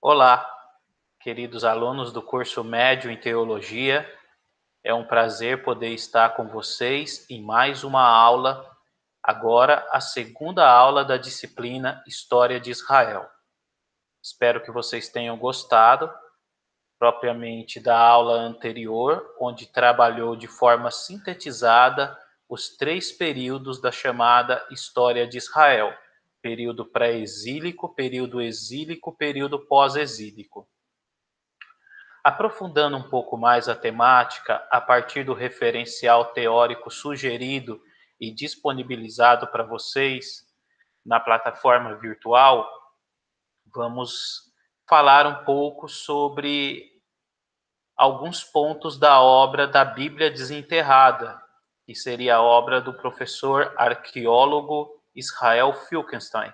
Olá, queridos alunos do curso médio em Teologia. É um prazer poder estar com vocês em mais uma aula, agora a segunda aula da disciplina História de Israel. Espero que vocês tenham gostado, propriamente da aula anterior, onde trabalhou de forma sintetizada os 3 períodos da chamada História de Israel: período pré-exílico, período exílico, período pós-exílico. Aprofundando um pouco mais a temática, a partir do referencial teórico sugerido e disponibilizado para vocês na plataforma virtual, vamos falar um pouco sobre alguns pontos da obra da Bíblia Desenterrada, que seria a obra do professor arqueólogo Israel Finkelstein.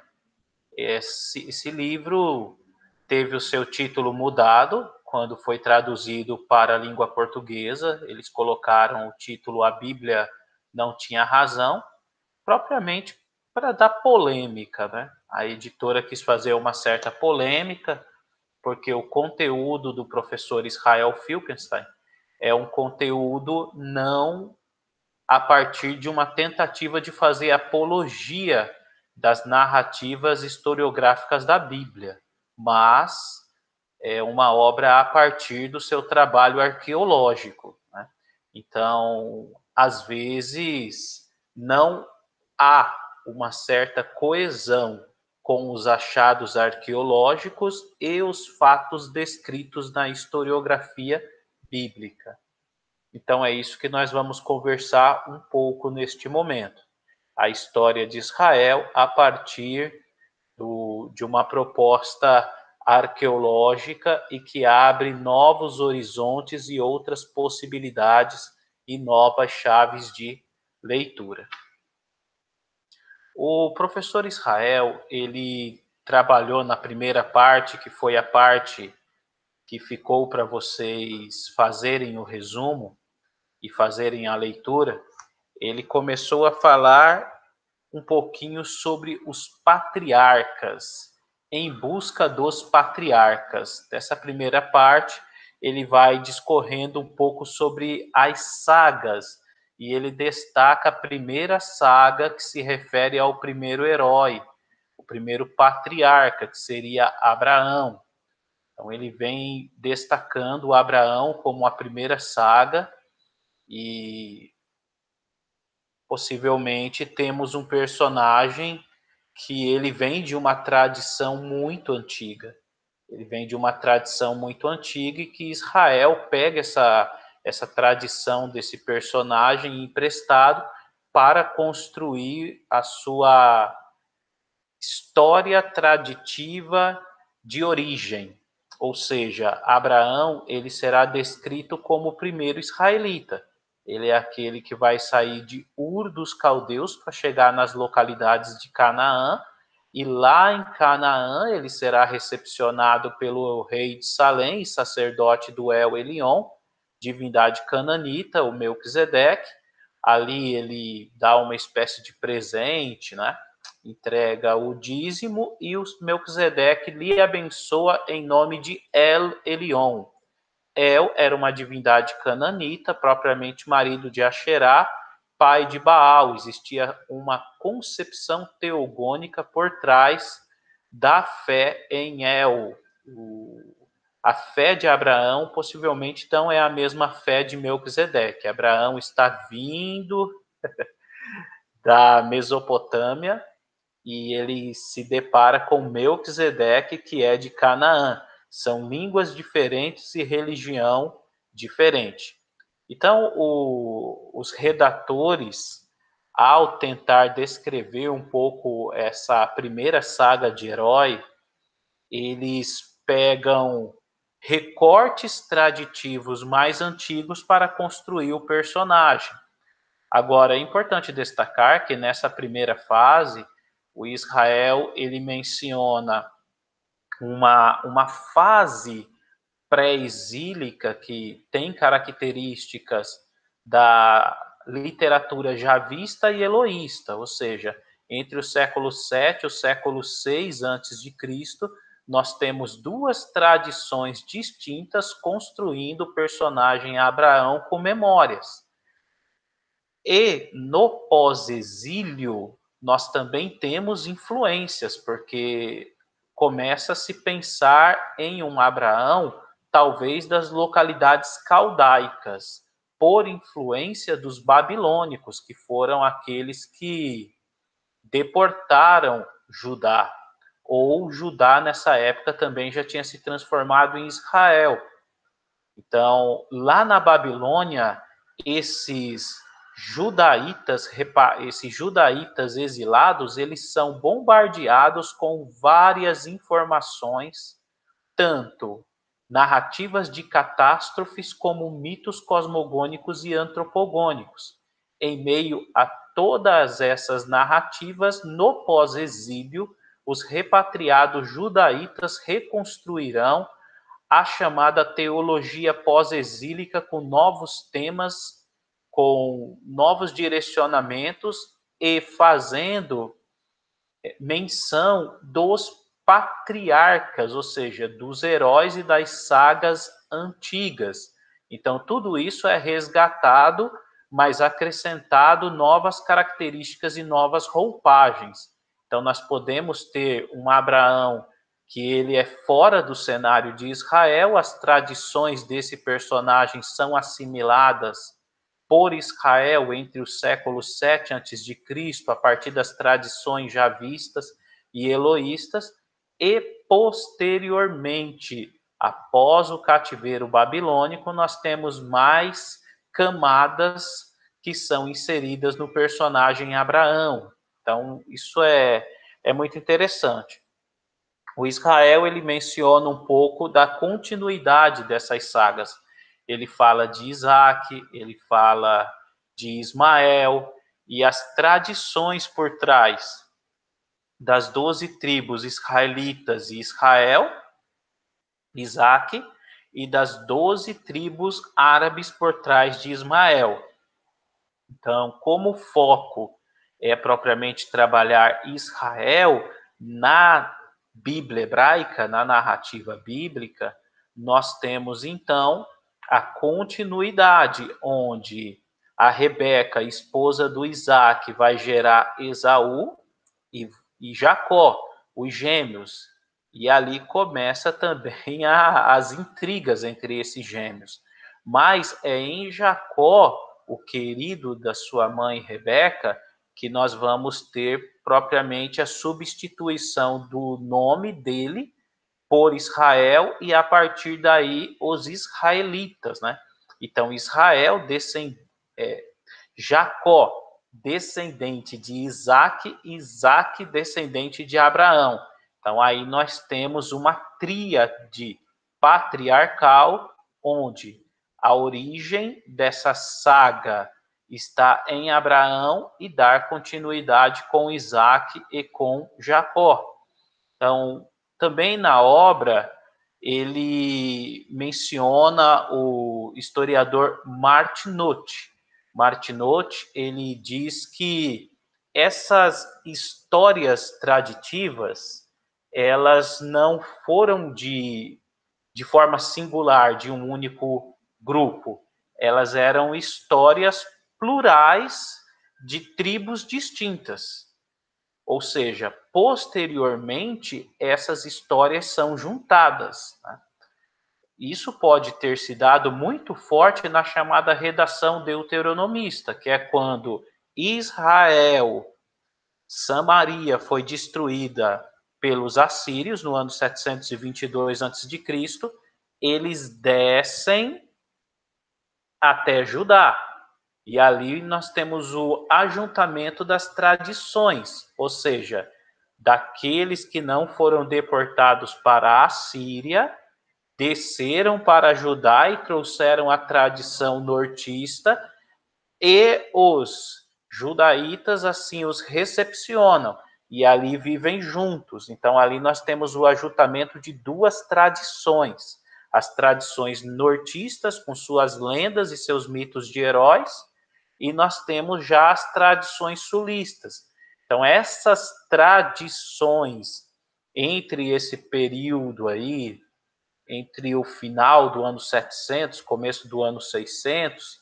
Esse livro teve o seu título mudado quando foi traduzido para a língua portuguesa. Eles colocaram o título A Bíblia Não Tinha Razão, propriamente para dar polêmica, né? A editora quis fazer uma certa polêmica, porque o conteúdo do professor Israel Finkelstein é um conteúdo não a partir de uma tentativa de fazer apologia das narrativas historiográficas da Bíblia, mas é uma obra a partir do seu trabalho arqueológico, né? Então, às vezes, não há uma certa coesão com os achados arqueológicos e os fatos descritos na historiografia bíblica. Então é isso que nós vamos conversar um pouco neste momento. A história de Israel a partir de uma proposta arqueológica e que abre novos horizontes e outras possibilidades e novas chaves de leitura. O professor Israel, ele trabalhou na primeira parte, que foi a parte que ficou para vocês fazerem o resumo e fazerem a leitura. Ele começou a falar um pouquinho sobre os patriarcas, em busca dos patriarcas. Dessa primeira parte, ele vai discorrendo um pouco sobre as sagas, e ele destaca a primeira saga que se refere ao primeiro herói, o primeiro patriarca, que seria Abraão. Então ele vem destacando Abraão como a primeira saga, e possivelmente temos um personagem que ele vem de uma tradição muito antiga. Ele vem de uma tradição muito antiga e que Israel pega essa tradição desse personagem emprestado para construir a sua história traditiva de origem. Ou seja, Abraão, ele será descrito como o primeiro israelita. Ele é aquele que vai sair de Ur dos Caldeus para chegar nas localidades de Canaã, e lá em Canaã ele será recepcionado pelo rei de Salém, sacerdote do El Elion, divindade cananita, o Melquisedeque. Ali ele dá uma espécie de presente, né? Entrega o dízimo, e o Melquisedeque lhe abençoa em nome de El Elion. El era uma divindade cananita, propriamente marido de Asherá, pai de Baal. Existia uma concepção teogônica por trás da fé em El. A fé de Abraão possivelmente então é a mesma fé de Melquisedeque. Abraão está vindo da Mesopotâmia e ele se depara com Melquisedeque, que é de Canaã. São línguas diferentes e religião diferente. Então, os redatores, ao tentar descrever um pouco essa primeira saga de herói, eles pegam recortes traditivos mais antigos para construir o personagem. Agora, é importante destacar que nessa primeira fase, o Israel ele menciona uma fase pré-exílica que tem características da literatura javista e eloísta, ou seja, entre o século 7 e o século 6 antes de Cristo, nós temos duas tradições distintas construindo o personagem Abraão com memórias. E no pós-exílio, nós também temos influências, porque começa a se pensar em um Abraão, talvez das localidades caldaicas, por influência dos babilônicos, que foram aqueles que deportaram Judá. Ou Judá, nessa época, também já tinha se transformado em Israel. Então, lá na Babilônia, esses judaítas exilados, eles são bombardeados com várias informações, tanto narrativas de catástrofes como mitos cosmogônicos e antropogônicos. Em meio a todas essas narrativas, no pós-exílio, os repatriados judaítas reconstruirão a chamada teologia pós-exílica, com novos temas, com novos direcionamentos e fazendo menção dos patriarcas, ou seja, dos heróis e das sagas antigas. Então, tudo isso é resgatado, mas acrescentado novas características e novas roupagens. Então, nós podemos ter um Abraão que ele é fora do cenário de Israel, as tradições desse personagem são assimiladas por Israel entre os séculos 7 a.C., a partir das tradições javistas e eloístas, e posteriormente, após o cativeiro babilônico, nós temos mais camadas que são inseridas no personagem Abraão. Então, isso é muito interessante. O Israel, ele menciona um pouco da continuidade dessas sagas. Ele fala de Isaac, ele fala de Ismael, e as tradições por trás das 12 tribos israelitas e Israel, Isaac, e das 12 tribos árabes por trás de Ismael. Então, como o foco é propriamente trabalhar Israel na Bíblia hebraica, na narrativa bíblica, nós temos então a continuidade, onde a Rebeca, esposa do Isaac, vai gerar Esaú e Jacó, os gêmeos. E ali começa também as intrigas entre esses gêmeos. Mas é em Jacó, o querido da sua mãe Rebeca, que nós vamos ter propriamente a substituição do nome dele por Israel, e a partir daí os israelitas, né? Então Israel, Jacó, descendente de Isaac, Isaac, descendente de Abraão. Então aí nós temos uma tríade patriarcal, onde a origem dessa saga está em Abraão e dar continuidade com Isaac e com Jacó. Então, também na obra, ele menciona o historiador Martinot. Martinot, ele diz que essas histórias traditivas, elas não foram de forma singular, de um único grupo. Elas eram histórias plurais de tribos distintas. Ou seja, posteriormente, essas histórias são juntadas. Né? Isso pode ter se dado muito forte na chamada redação deuteronomista, que é quando Israel, Samaria, foi destruída pelos assírios no ano 722 a.C., eles descem até Judá. E ali nós temos o ajuntamento das tradições, ou seja, daqueles que não foram deportados para a Síria, desceram para Judá e trouxeram a tradição nortista, e os judaítas assim os recepcionam e ali vivem juntos. Então ali nós temos o ajuntamento de duas tradições: as tradições nortistas com suas lendas e seus mitos de heróis, e nós temos já as tradições sulistas. Então essas tradições entre esse período aí, entre o final do ano 700, começo do ano 600,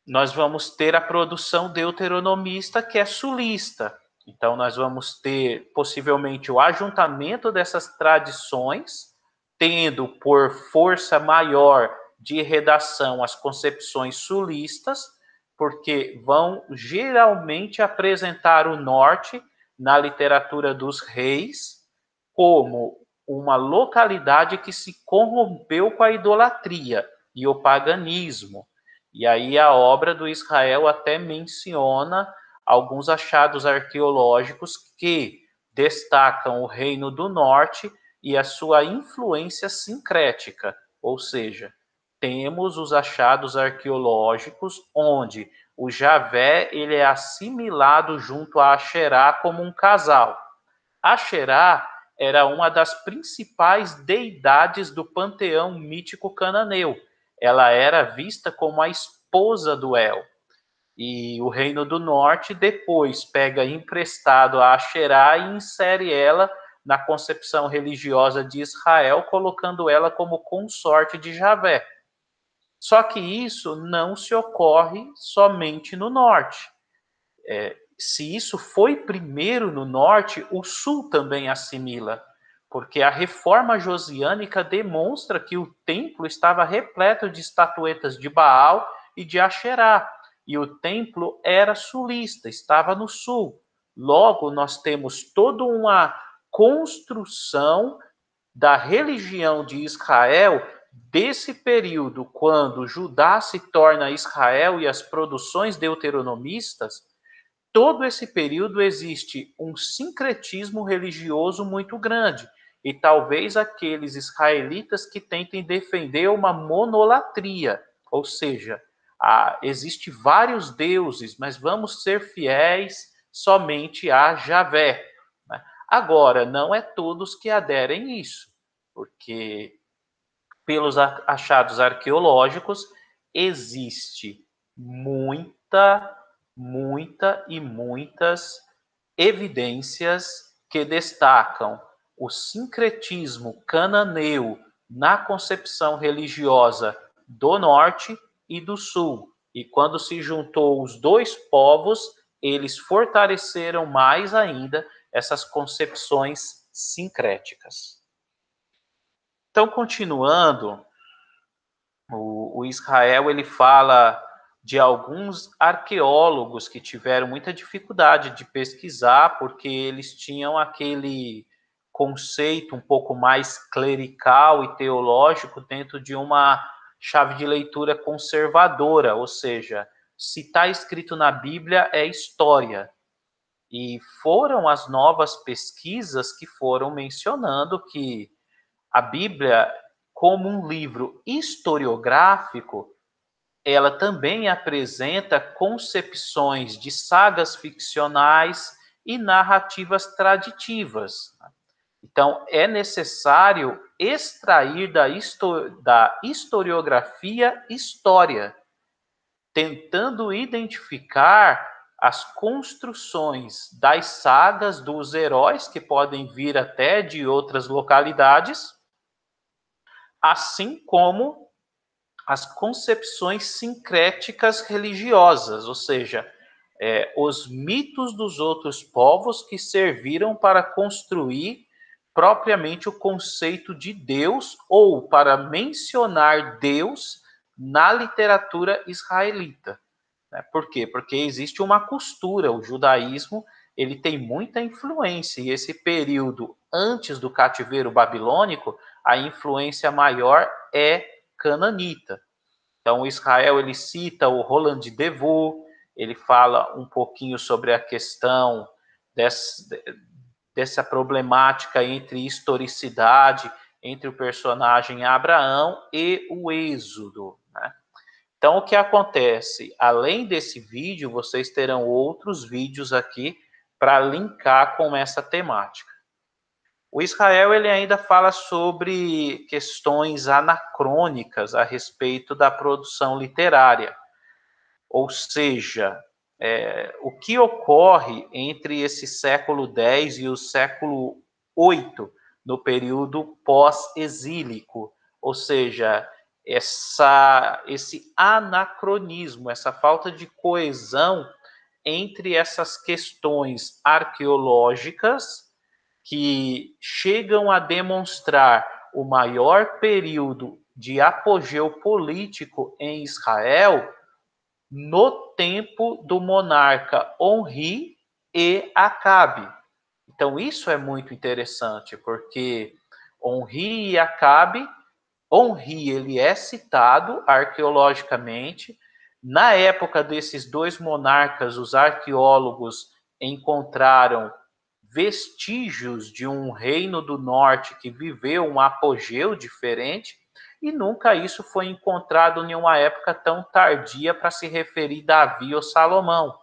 nós vamos ter a produção deuteronomista, que é sulista. Então, nós vamos ter possivelmente o ajuntamento dessas tradições, tendo por força maior de redação as concepções sulistas, porque vão geralmente apresentar o norte na literatura dos reis como uma localidade que se corrompeu com a idolatria e o paganismo. E aí a obra do Israel até menciona alguns achados arqueológicos que destacam o Reino do Norte e a sua influência sincrética, ou seja, temos os achados arqueológicos onde o Javé ele é assimilado junto a Asherá como um casal. Asherá era uma das principais deidades do panteão mítico cananeu. Ela era vista como a esposa do El. E o Reino do Norte depois pega emprestado a Asherá e insere ela na concepção religiosa de Israel, colocando ela como consorte de Javé. Só que isso não se ocorre somente no norte. Se isso foi primeiro no norte, o sul também assimila, porque a reforma josiânica demonstra que o templo estava repleto de estatuetas de Baal e de Asherá, e o templo era sulista, estava no sul. Logo, nós temos toda uma construção da religião de Israel desse período, quando Judá se torna Israel e as produções deuteronomistas. Todo esse período existe um sincretismo religioso muito grande, e talvez aqueles israelitas que tentem defender uma monolatria, ou seja, existe vários deuses, mas vamos ser fiéis somente a Javé. Né? Agora, não é todos que aderem a isso, porque pelos achados arqueológicos existe muitas evidências que destacam o sincretismo cananeu na concepção religiosa do norte e do sul. E quando se juntou os dois povos, eles fortaleceram mais ainda essas concepções sincréticas. Então, continuando, o Israel ele fala de alguns arqueólogos que tiveram muita dificuldade de pesquisar, porque eles tinham aquele conceito um pouco mais clerical e teológico dentro de uma chave de leitura conservadora, ou seja, se está escrito na Bíblia é história. E foram as novas pesquisas que foram mencionando que a Bíblia, como um livro historiográfico, ela também apresenta concepções de sagas ficcionais e narrativas traditivas. Então, é necessário extrair da historiografia história, tentando identificar as construções das sagas dos heróis, que podem vir até de outras localidades, assim como as concepções sincréticas religiosas, ou seja, os mitos dos outros povos que serviram para construir propriamente o conceito de Deus ou para mencionar Deus na literatura israelita. Por quê? Porque existe uma costura, o judaísmo ele tem muita influência, e esse período antes do cativeiro babilônico, a influência maior é cananita. Então, Israel ele cita o Roland de Devaux, ele fala um pouquinho sobre a questão dessa problemática entre historicidade, entre o personagem Abraão e o Êxodo. Né? Então, o que acontece? Além desse vídeo, vocês terão outros vídeos aqui para linkar com essa temática. O Israel ele ainda fala sobre questões anacrônicas a respeito da produção literária, ou seja, o que ocorre entre esse século X e o século 8, no período pós-exílico, ou seja, esse anacronismo, essa falta de coesão entre essas questões arqueológicas que chegam a demonstrar o maior período de apogeu político em Israel no tempo do monarca Onri e Acabe. Então isso é muito interessante, porque Onri e Acabe, Onri ele é citado arqueologicamente. Na época desses dois monarcas, os arqueólogos encontraram vestígios de um reino do norte que viveu um apogeu diferente, e nunca isso foi encontrado em uma época tão tardia para se referir a Davi ou Salomão.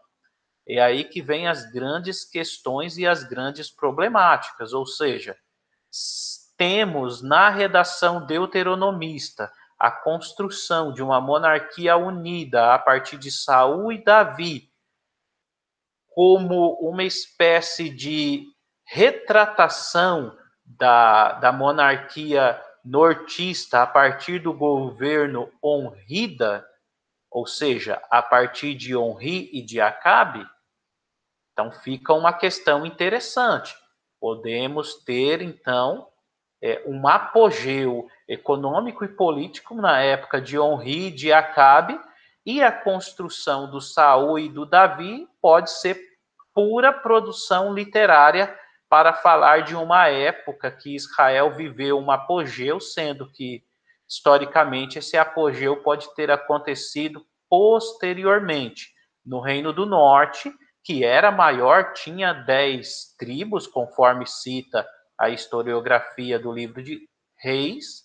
É aí que vem as grandes questões e as grandes problemáticas, ou seja, temos na redação deuteronomista a construção de uma monarquia unida a partir de Saul e Davi, como uma espécie de retratação da monarquia nortista a partir do governo Onrida, ou seja, a partir de Onri e de Acabe. Então fica uma questão interessante. Podemos ter, então, um apogeu econômico e político na época de Onri e de Acabe, e a construção do Saul e do Davi pode ser pura produção literária para falar de uma época que Israel viveu um apogeu, sendo que, historicamente, esse apogeu pode ter acontecido posteriormente. No Reino do Norte, que era maior, tinha 10 tribos, conforme cita a historiografia do livro de Reis,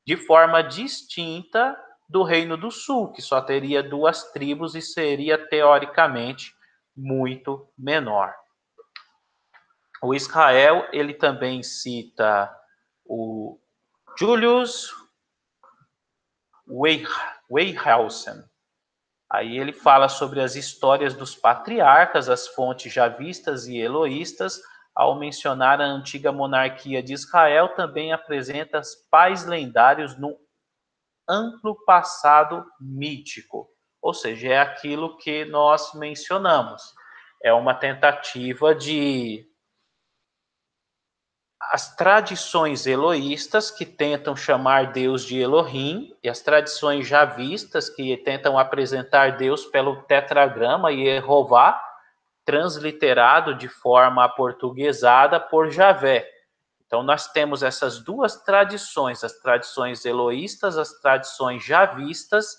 de forma distinta do Reino do Sul, que só teria 2 tribos e seria, teoricamente, muito menor. O Israel, ele também cita o Julius Weyerhaeusen. Aí ele fala sobre as histórias dos patriarcas, as fontes javistas e eloístas. Ao mencionar a antiga monarquia de Israel, também apresenta os pais lendários no amplo passado mítico. Ou seja, é aquilo que nós mencionamos. É uma tentativa de as tradições eloístas, que tentam chamar Deus de Elohim, e as tradições javistas, que tentam apresentar Deus pelo tetragrama e Jeová, transliterado de forma aportuguesada por Javé. Então, nós temos essas duas tradições, as tradições eloístas, as tradições javistas,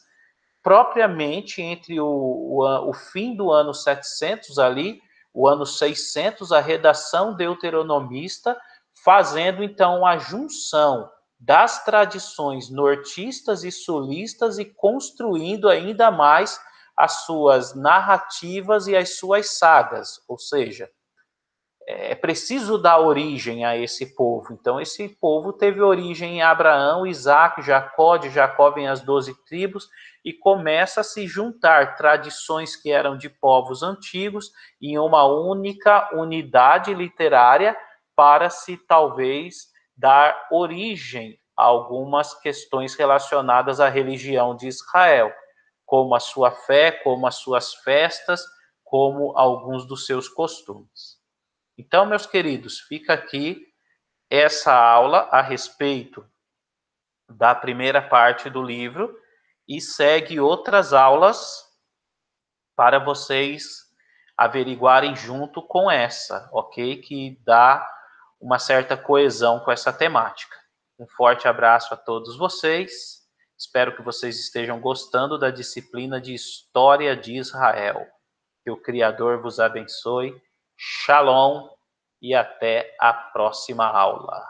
propriamente entre o fim do ano 700 ali, o ano 600, a redação deuteronomista, fazendo então a junção das tradições nortistas e sulistas e construindo ainda mais as suas narrativas e as suas sagas, ou seja, é preciso dar origem a esse povo. Então, esse povo teve origem em Abraão, Isaac, Jacó, de Jacó vem as 12 tribos, e começa a se juntar tradições que eram de povos antigos em uma única unidade literária para se, talvez, dar origem a algumas questões relacionadas à religião de Israel, como a sua fé, como as suas festas, como alguns dos seus costumes. Então, meus queridos, fica aqui essa aula a respeito da primeira parte do livro e segue outras aulas para vocês averiguarem junto com essa, ok? Que dá uma certa coesão com essa temática. Um forte abraço a todos vocês. Espero que vocês estejam gostando da disciplina de História de Israel. Que o Criador vos abençoe. Shalom e até a próxima aula.